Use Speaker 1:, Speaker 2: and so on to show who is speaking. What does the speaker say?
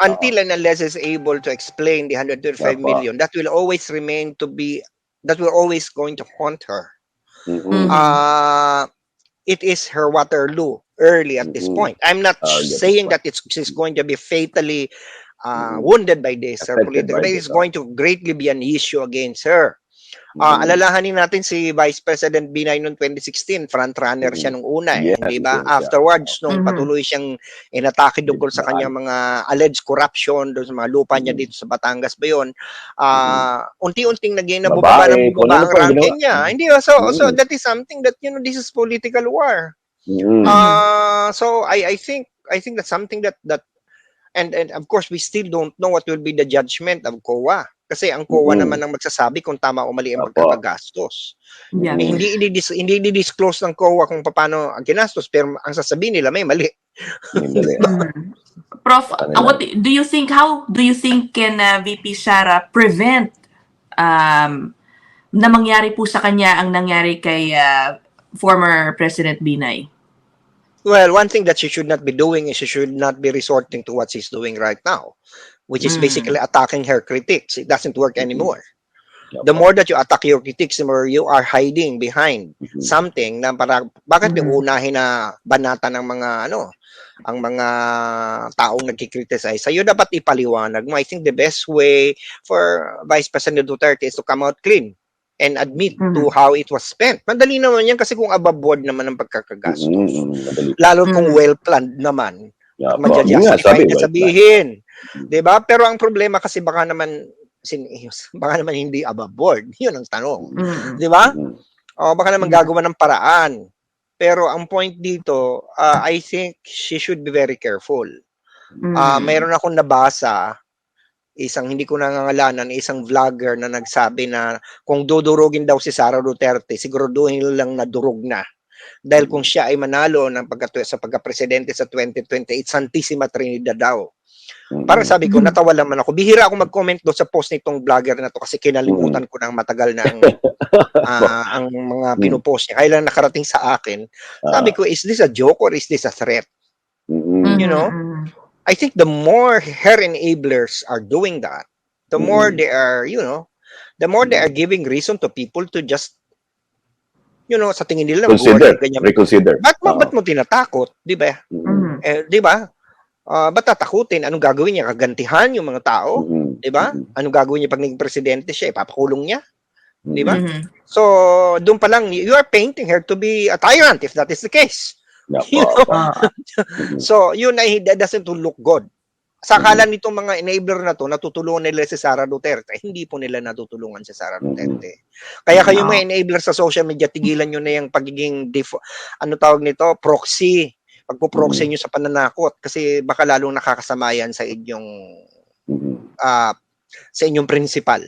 Speaker 1: until and unless is able to explain the 125
Speaker 2: Opo.
Speaker 1: million, that will always remain to be, that will always going to haunt her.
Speaker 2: Mhm.
Speaker 1: It is her Waterloo early at this point. I'm not saying that she's going to be fatally wounded by this or
Speaker 2: Affected
Speaker 1: political.
Speaker 2: by
Speaker 1: It
Speaker 2: this,
Speaker 1: is going to greatly be an issue against her. Alalahanin natin si Vice President Binay noong 2016, frontrunner siya nung una,
Speaker 2: Yes,
Speaker 1: hindi ba?
Speaker 2: yes, yeah.
Speaker 1: Afterwards, nung patuloy siyang inatake tungkol sa kanyang mga alleged corruption doon sa mga lupa niya dito sa Batangas ba yun, unti-unting naging nabubaba ng
Speaker 2: Babae, kung
Speaker 1: bubaba
Speaker 2: ano
Speaker 1: ang
Speaker 2: pa
Speaker 1: ranking
Speaker 2: ginawa.
Speaker 1: niya. Hindi ba? So that is something that, you know, this is political war. So I think that's something that and of course we still don't know what will be the judgment of COA. Kasi ang COA naman ang magsasabi kung tama o mali ang pagkakagastos.
Speaker 3: Yeah.
Speaker 1: Hindi i-disclose ng COA kung paano ang ginastos, pero ang sasabihin nila may mali.
Speaker 3: Prof, what do you think? How do you think can VP Sara prevent na mangyari po sa kanya ang nangyari kay former President Binay?
Speaker 1: Well, one thing that she should not be doing is she should not be resorting to what she's doing right now, which is basically attacking her critics. It doesn't work anymore. The more that you attack your critics, the more you are hiding behind something na parang bakit yung unahin na banata ng mga ang mga taong nagki-criticize sa'yo, dapat ipaliwanag mo. I think the best way for Vice President Duterte is to come out clean and admit to how it was spent. Madali naman yan kasi kung above board naman ang pagkakagastos. Lalo kung well-planned naman. At maja-justify na sabihin. Diba? Pero ang problema kasi baka naman hindi above board. Yun ang tanong. Diba? O baka naman gagawa ng paraan. Pero ang point dito, I think she should be very careful. Mayroon akong nabasa, isang hindi ko nangangalanan, isang vlogger na nagsabi na kung dudurugin daw si Sara Duterte, siguraduhin lang na durog na. Dahil kung siya ay manalo ng sa pagka-presidente sa 2028, Santissima Trinidad daw. Para sabi ko, natawa naman ako. Bihira ako mag-comment doon sa post nitong vlogger na to kasi kinalimutan ko ng matagal na ang mga pinupost niya. Kailan nakarating sa akin, sabi ko, is this a joke or is this a threat? You know? I think the more her enablers are doing that, the more they are, you know, the more they are giving reason to people to just, you know, sa tingin nila
Speaker 2: reconsider.
Speaker 1: Ba't mo tinatakot? Di ba? Di ba? Ba't tatakutin? Anong gagawin niya? Kagantihan yung mga tao? Di ba? Anong gagawin niya pag naging presidente siya? Ipapakulong niya? Di ba? So, doon pa lang, you are painting her to be a tyrant if that is the case. You know? So, yun ay that doesn't look good. Sa akala nitong mga enabler na to, natutulungan nila si Sara Duterte. Hindi po nila natutulungan si Sara Duterte. Kaya kayo mga enabler sa social media, tigilan nyo na yung pagiging, proxy. Pagpo-proxy nyo sa pananakot. Kasi baka lalong nakakasama yan sa inyong principal.